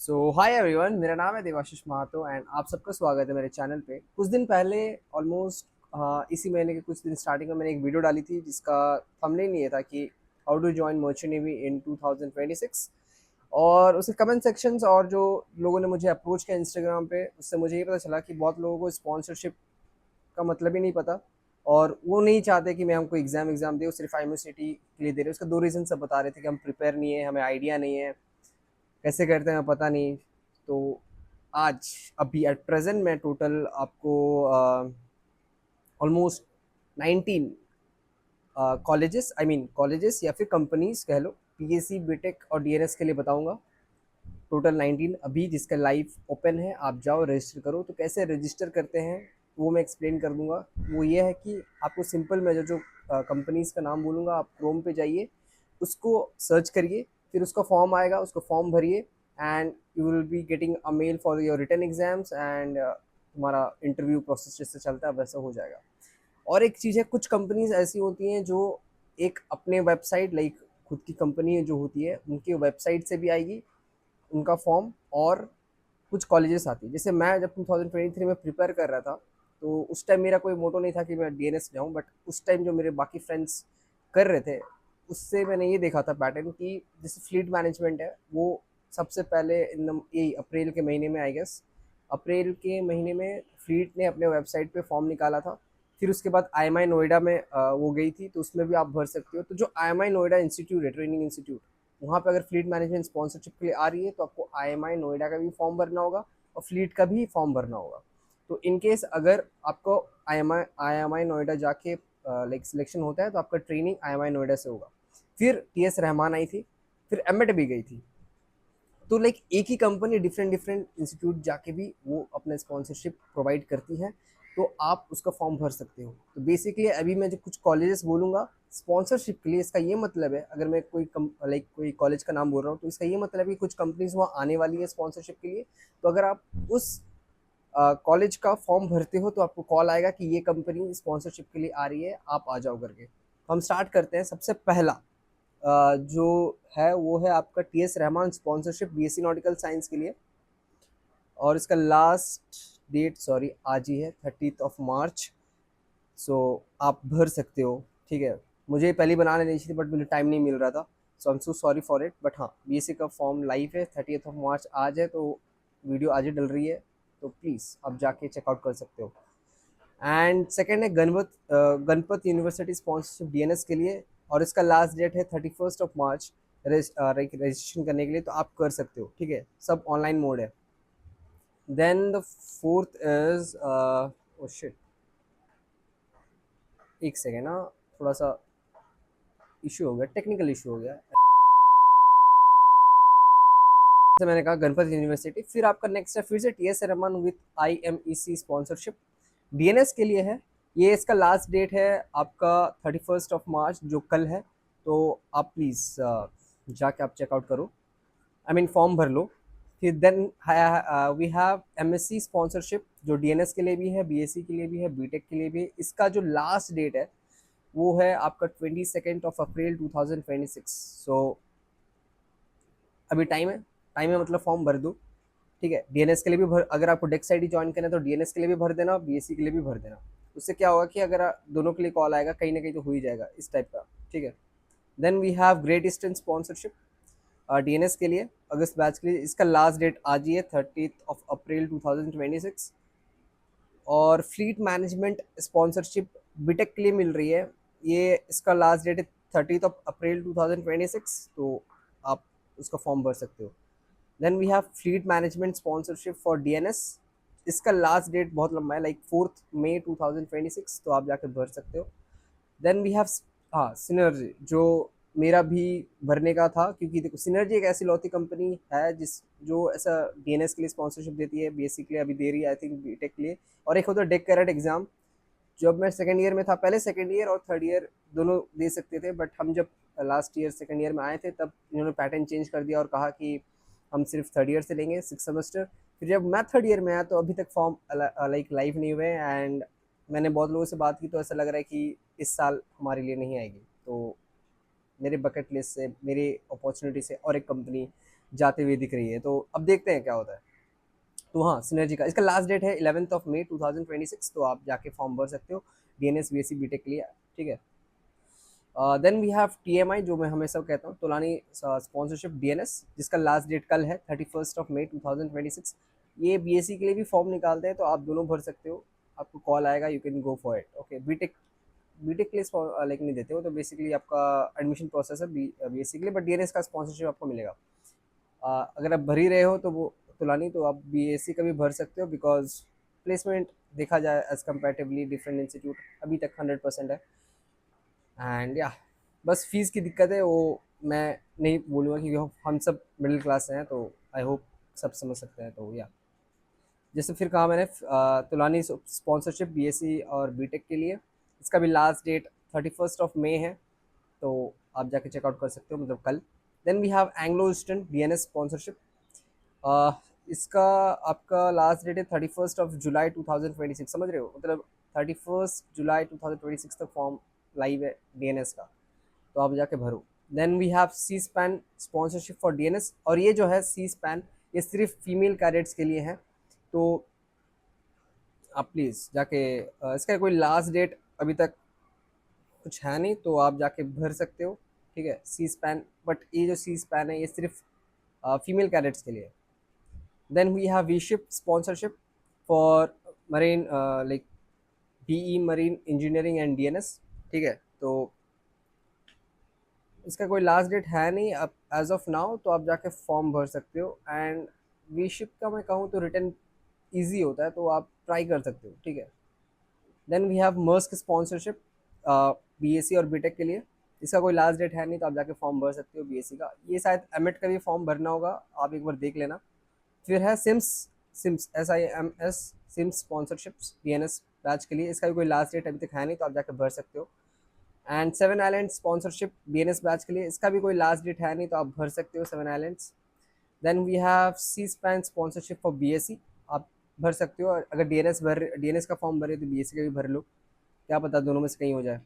Hi everyone, मेरा नाम है देवाशीष महातो एंड आप सबका स्वागत है मेरे चैनल पे। कुछ दिन पहले ऑलमोस्ट इसी महीने के कुछ दिन स्टार्टिंग में मैंने एक वीडियो डाली थी जिसका थंबनेल ये था कि how to join merchant navy in 2026। और उसके कमेंट सेक्शंस और जो लोगों ने मुझे अप्रोच किया इंस्टाग्राम पे, उससे मुझे ये पता चला कि बहुत लोगों को स्पॉन्सरशिप का मतलब ही नहीं पता और वो नहीं चाहते कि मैं हमको एग्जाम दे, वो सिर्फ यूनिवर्सिटी के लिए दे रहे। उसका दो रीज़न सब बता रहे थे कि हम प्रिपेयर नहीं है, हमें आइडिया नहीं है, कैसे करते हैं पता नहीं। तो आज अभी एट प्रेजेंट मैं टोटल आपको almost 19 colleges, I mean colleges या फिर कंपनीज कह लो, पीएससी बीटेक और डीएनएस के लिए बताऊंगा। टोटल 19 अभी जिसका लाइव ओपन है, आप जाओ रजिस्टर करो। तो कैसे रजिस्टर करते हैं वो मैं एक्सप्लेन कर दूंगा। वो ये है कि आपको सिंपल, मैं जो कंपनीज का नाम बोलूँगा, आप क्रोम पे जाइए, उसको सर्च करिए, फिर उसका फॉर्म आएगा, उसको फॉर्म भरिए and you will be getting a mail for your written exams and तुम्हारा इंटरव्यू प्रोसेस जैसे चलता है वैसा हो जाएगा। और एक चीज़ है, कुछ कंपनीज ऐसी होती हैं जो एक अपने वेबसाइट, लाइक खुद की कंपनी जो होती है उनकी वेबसाइट से भी आएगी उनका फॉर्म, और कुछ कॉलेजेस आती है। जैसे मैं जब 2023 में प्रिपेयर कर रहा था, तो उस टाइम मेरा कोई मोटो नहीं था कि मैं डीएनएस जाऊँ, बट उस टाइम जो मेरे बाकी फ्रेंड्स कर रहे थे, उससे मैंने ये देखा था पैटर्न कि जैसे फ्लीट मैनेजमेंट है, वो सबसे पहले इन यही अप्रैल के महीने में, आई गेस अप्रैल के महीने में फ्लीट ने अपने वेबसाइट पे फॉर्म निकाला था। फिर उसके बाद आईएमआई नोएडा में वो गई थी, तो उसमें भी आप भर सकते हो। तो जो आईएमआई नोएडा इंस्टीट्यूट है, ट्रेनिंग इंस्टीट्यूट, वहाँ पे अगर फ्लीट मैनेजमेंट स्पॉन्सरशिप के लिए आ रही है तो आपको आईएमआई नोएडा का भी फॉर्म भरना होगा और फ्लीट का भी फॉर्म भरना होगा। तो इन केस अगर आपको आई एम आई नोएडा जाके लाइक सिलेक्शन होता है, तो आपका ट्रेनिंग आईएमआई नोएडा से होगा। फिर टीएस रहमान आई थी, फिर एमएट भी गई थी। तो लाइक एक ही कंपनी डिफरेंट डिफरेंट इंस्टीट्यूट जाके भी वो अपने स्पॉन्सरशिप प्रोवाइड करती है, तो आप उसका फॉर्म भर सकते हो। तो बेसिकली अभी मैं जो कुछ कॉलेजेस बोलूँगा स्पॉन्सरशिप के लिए, इसका ये मतलब है, अगर मैं कोई कॉलेज का नाम बोल रहा हूँ, तो इसका ये मतलब है कि कुछ कंपनीज वहाँ आने वाली है स्पॉन्सरशिप के लिए। तो अगर आप उस कॉलेज का फॉर्म भरते हो तो आपको कॉल आएगा कि ये कंपनी स्पॉन्सरशिप के लिए आ रही है, आप आ जाओ करके। तो हम स्टार्ट करते हैं। सबसे पहला जो है वो है आपका TS Rahman sponsorship BSc nautical science के लिए, और इसका लास्ट डेट सॉरी आज ही है, 30 मार्च। सो आप भर सकते हो, ठीक है। मुझे पहले बनाने नहीं चाहिए, बट मुझे टाइम नहीं मिल रहा था, so I am so sorry for it. But हाँ, बीएससी का फॉर्म लाइव है, 30 मार्च आज है, तो वीडियो आज ही डल रही है, तो प्लीज़ आप जाके चेकआउट कर सकते हो। एंड सेकेंड है गणपत यूनिवर्सिटी स्पॉन्सरशिप डीएनएस के लिए, और इसका लास्ट डेट है 31 मार्च रजिस्ट्रेशन करने के लिए, तो आप कर सकते हो, ठीक है। सब ऑनलाइन मोड है। Then the fourth is oh shit, एक सेकेंड ना, थोड़ा सा इशू हो गया, टेक्निकल इशू हो गया। जैसे मैंने कहा गणपत यूनिवर्सिटी, फिर आपका नेक्स्ट है फिर से TS Rahman with IMEC sponsorship DNS के लिए है। ये इसका लास्ट डेट है आपका 31 मार्च, जो कल है। तो आप प्लीज़ जाके आप चेकआउट करो, आई मीन फॉर्म भर लो। फिर then we have MSc sponsorship, जो डीएनएस के लिए भी है, बीएससी के लिए भी है, बीटेक के लिए भी है। इसका जो लास्ट डेट है वो है आपका 22 अप्रैल 2026। सो अभी टाइम है मतलब फॉर्म भर दो, ठीक है। डीएनएस के लिए भी भर, अगर आपको डेक्स आईडी ज्वाइन करना है तो डीएनएस के लिए भी भर देना, बीएससी के लिए भी भर देना। उससे क्या होगा कि अगर दोनों के लिए कॉल आएगा कहीं ना कहीं तो हो ही जाएगा इस टाइप का, ठीक है। Then we have Great Eastern sponsorship DNS के लिए, अगस्त बैच के लिए। इसका लास्ट डेट आज ही है, 30 अप्रैल 2026। और फ्लीट मैनेजमेंट स्पॉन्सरशिप बीटेक के लिए मिल रही है, ये इसका लास्ट डेट है 30 अप्रैल 2026, तो आप उसका फॉर्म भर सकते हो। Then we have fleet management sponsorship for DNS. इसका लास्ट डेट बहुत लंबा है, लाइक 4 मई 2026, तो आप जाकर भर सकते हो। देन वी हैव हाँ सिनर्जी, जो मेरा भी भरने का था, क्योंकि देखो सिनर्जी एक ऐसी लौती कंपनी है जिस जो ऐसा डीएनएस के लिए स्पॉन्सरशिप देती है, बीएससी के लिए अभी दे रही है, आई थिंक बीटेक के लिए। और एक होता है डेक कैरेट एग्जाम। जब मैं सेकेंड ईयर में था, पहले सेकेंड ईयर और थर्ड ईयर दोनों दे सकते थे, बट हम जब लास्ट ईयर सेकेंड ईयर में आए थे तब इन्होंने पैटर्न चेंज कर दिया और कहा कि हम सिर्फ थर्ड ईयर से लेंगे 6 सेमेस्टर। फिर जब मैं थर्ड ईयर में आया तो अभी तक फॉर्म लाइक लाइव नहीं हुए, एंड मैंने बहुत लोगों से बात की तो ऐसा लग रहा है कि इस साल हमारे लिए नहीं आएगी। तो मेरे बकेट लिस्ट से, मेरी अपॉर्चुनिटी से और एक कंपनी जाते हुए दिख रही है। तो अब देखते हैं क्या होता है। तो हाँ, सिनर्जी का इसका लास्ट डेट है 11 मई 2026, तो आप जाके फॉर्म भर सकते हो DNS BSc BTech के लिए, ठीक है। देन वी हैव TMI, जो मैं हमेशा कहता हूँ, तोलानी स्पॉन्सरशिप DNS, जिसका लास्ट डेट कल है 31 मई 2026। ये BSc के लिए भी फॉर्म निकालते हैं, तो आप दोनों भर सकते हो। आपको कॉल आएगा, you can go for it, okay. BTech के लिए लाइक नहीं देते हो, तो बेसिकली आपका एडमिशन प्रोसेस है BSc के लिए, बट DNS का स्पॉन्सरशिप आपको मिलेगा। अगर आप भर ही रहे हो तो वो तुलानी, तो आप BSc का भी भर सकते हो, बिकॉज प्लेसमेंट देखा जाए एज कम्पेटिवली डिफरेंट इंस्टीट्यूट अभी तक 100% है। एंड या बस फीस की दिक्कत है, वो मैं नहीं बोलूँगा, क्योंकि हम सब मिडिल क्लास से हैं, तो आई होप सब समझ सकते हैं। तो या जैसे फिर कहा मैंने, तुलानी स्पॉन्सरशिप BSc और BTech के लिए, इसका भी लास्ट डेट 31 मई है, तो आप जाके चेकआउट कर सकते हो, मतलब कल। Then we have Anglo Eastern DNS sponsorship. इसका आपका लास्ट डेट है 31 जुलाई 2026, समझ रहे हो, मतलब 31 जुलाई 2026 तक फॉर्म लाइव है DNS का, तो आप जाके भरो। Then we have Sea Span sponsorship for DNS, और ये जो है सी स्पैन, ये सिर्फ फीमेल कैडेट्स के लिए है, तो आप प्लीज़ जाके इसका कोई लास्ट डेट अभी तक कुछ है नहीं, तो आप जाके भर सकते हो, ठीक है, सी स्पैन। बट ये जो सी स्पैन है, ये सिर्फ फीमेल कैडेट्स के लिए। Then we have V Ship sponsorship for marine, like BE marine engineering and DNS, ठीक है। तो इसका कोई लास्ट डेट है नहीं अब एज ऑफ नाउ, तो आप जाके फॉर्म भर सकते हो। एंड वी शिप का मैं कहूँ तो रिटर्न ईजी होता है, तो आप ट्राई कर सकते हो, ठीक है। Then we have Maersk sponsorship BSc और BTech के लिए, इसका कोई लास्ट डेट है नहीं, तो आप जाके फॉर्म भर सकते हो BSc का। ये शायद एमिट का भी फॉर्म भरना होगा, आप एक बार देख लेना। फिर है SIMS, SIMS SIMS sponsorships DNS batch के लिए, इसका भी कोई लास्ट डेट अभी तक है नहीं, तो आप जाकर भर सकते हो। And seven island sponsorship DNS batch के लिए, इसका भी कोई लास्ट डेट है नहीं, तो आप भर सकते हो seven islands. Then we have Sea Span sponsorship for BSc, आप भर सकते हो। और अगर DNS का फॉर्म भरे तो BSc का भी भर लो, क्या पता दोनों में से कहीं हो जाए।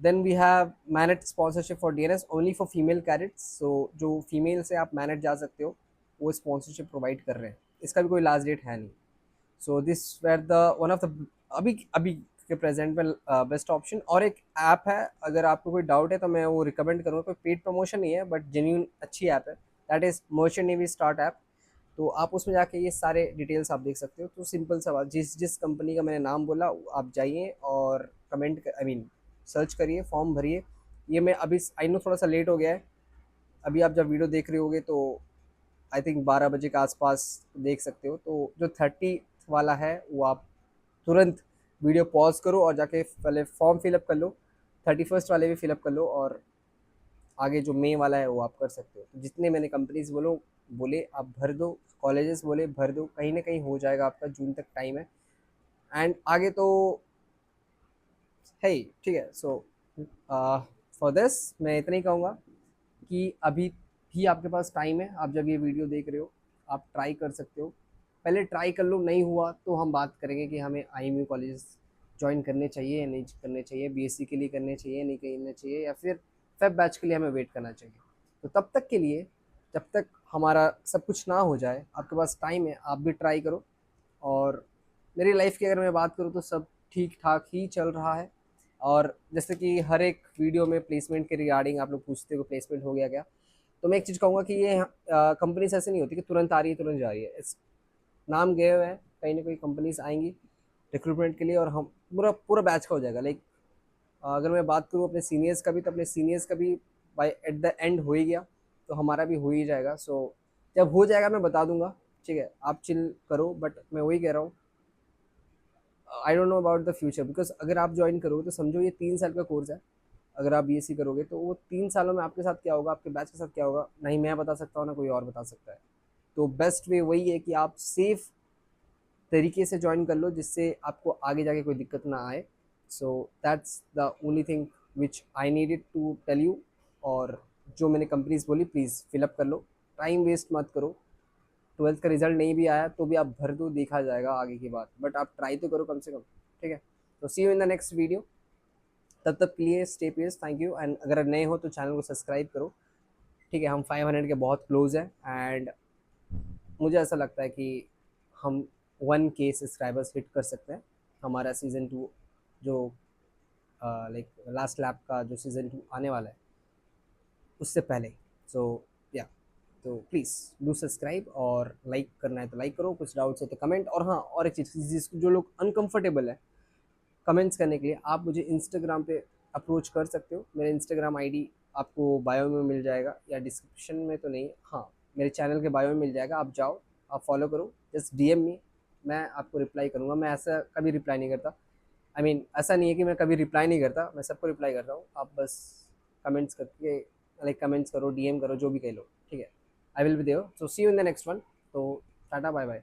Then we have managed sponsorship for DNS only for female cadets, so जो फीमेल से आप मैनेट जा सकते हो, वो स्पॉन्सरशिप प्रोवाइड कर रहे हैं, इसका भी कोई लास्ट डेट है नहीं। So this were the one of the अभी अभी के प्रेजेंट में बेस्ट ऑप्शन। और एक ऐप है, अगर आपको कोई डाउट है तो मैं वो रिकमेंड करूँगा, कोई पेड प्रमोशन नहीं है, बट जेन्यून अच्छी ऐप है, that is merchant navy start app. तो आप उसमें जाके ये सारे डिटेल्स आप देख सकते हो। तो सिंपल सा बात, जिस जिस कंपनी का मैंने नाम बोला, आप जाइए और कमेंट आई मीन सर्च करिए, फॉर्म भरिए। ये मैं अभी आई नो थोड़ा सा लेट हो गया है, अभी आप जब वीडियो देख रहे होगे तो आई थिंक 12 बजे के आसपास देख सकते हो। तो जो 30 वाला है वो आप तुरंत वीडियो पॉज करो और जाके पहले फॉर्म फिलअप कर लो, 31 वाले भी फिलअप कर लो, और आगे जो मई वाला है वो आप कर सकते हो। तो जितने मैंने कंपनीज बोले आप भर दो, कॉलेजेस बोले भर दो, कहीं ना कहीं हो जाएगा आपका, जून तक टाइम है। एंड आगे तो है ही, ठीक है। सो फॉर दिस मैं इतना ही कहूँगा कि अभी भी आपके पास टाइम है, आप जब ये वीडियो देख रहे हो आप ट्राई कर सकते हो। पहले ट्राई कर लो, नहीं हुआ तो हम बात करेंगे कि हमें IMU कॉलेज ज्वाइन करने चाहिए या नहीं करने चाहिए, BSc के लिए करने चाहिए नहीं करने चाहिए, या फिर फेब बैच के लिए हमें वेट करना चाहिए। तो तब तक के लिए, जब तक हमारा सब कुछ ना हो जाए, आपके पास टाइम है, आप भी ट्राई करो। और मेरी लाइफ की अगर मैं बात करूँ तो सब ठीक ठाक ही चल रहा है। और जैसे कि हर एक वीडियो में प्लेसमेंट के रिगार्डिंग आप लोग पूछते हो प्लेसमेंट हो गया क्या, तो मैं एक चीज़ कहूँगा कि ये कंपनीज ऐसे नहीं होती कि तुरंत आ रही है तुरंत जा रही है। इस नाम गए हुए हैं, कहीं ना कहीं कंपनीज आएंगी रिक्रूटमेंट के लिए, और हम पूरा पूरा बैच का हो जाएगा। लाइक अगर मैं बात करूँ अपने सीनियर्स का भी, तो अपने सीनियर्स का भी बाय एट द एंड हो ही गया, तो हमारा भी हो ही जाएगा। सो जब हो जाएगा मैं बता दूंगा, ठीक है, आप चिल करो। बट मैं वही कह रहा हूँ, I don't know about the future, because अगर आप ज्वाइन करोगे तो समझो ये 3 साल का कोर्स है। अगर आप BSc करोगे तो वो 3 सालों में आपके साथ क्या होगा, आपके बैच के साथ क्या होगा, नहीं मैं बता सकता हूँ ना कोई और बता सकता है। तो बेस्ट वे वही है कि आप सेफ तरीके से ज्वाइन कर लो, जिससे आपको आगे जाके कोई दिक्कत ना आए। So that's the only thing which I needed to tell you. और जो मैंने कंपनीज बोली प्लीज़ फिलअप कर लो, टाइम वेस्ट मत करो। 12th का रिजल्ट नहीं भी आया तो भी आप भर दो, देखा जाएगा आगे की बात, बट आप ट्राई तो करो कम से कम, ठीक है। तो see you in the next video, तब तक के लिए स्टे पेस, थैंक यू। एंड अगर नए हो तो चैनल को सब्सक्राइब करो। ठीक है, हम 500 के बहुत क्लोज हैं एंड मुझे ऐसा लगता है कि हम 1K सब्सक्राइबर्स हिट कर सकते हैं। हमारा सीज़न 2 जो लाइक लास्ट लैप का जो सीज़न 2 आने वाला है उससे पहले। सो या, तो प्लीज़ डू सब्सक्राइब और लाइक करना है तो लाइक करो, कुछ डाउट्स है तो कमेंट। और हाँ, और एक चीज़, जो लोग अनकंफर्टेबल है कमेंट्स करने के लिए, आप मुझे इंस्टाग्राम पे अप्रोच कर सकते हो। मेरा इंस्टाग्राम आईडी आपको बायो में मिल जाएगा, या डिस्क्रिप्शन में तो नहीं, हाँ मेरे चैनल के बायो में मिल जाएगा। आप जाओ, आप फॉलो करो, जस्ट डीएम मी, मैं आपको रिप्लाई करूँगा। मैं ऐसा कभी रिप्लाई नहीं करता, आई मीन ऐसा नहीं है कि मैं कभी रिप्लाई नहीं करता, मैं सबको रिप्लाई करता हूँ। आप बस कमेंट्स करके, लाइक कमेंट्स करो, डीएम करो, जो भी कह लो, ठीक है। I will be there, so see you in the next one. तो टाटा बाय बाय।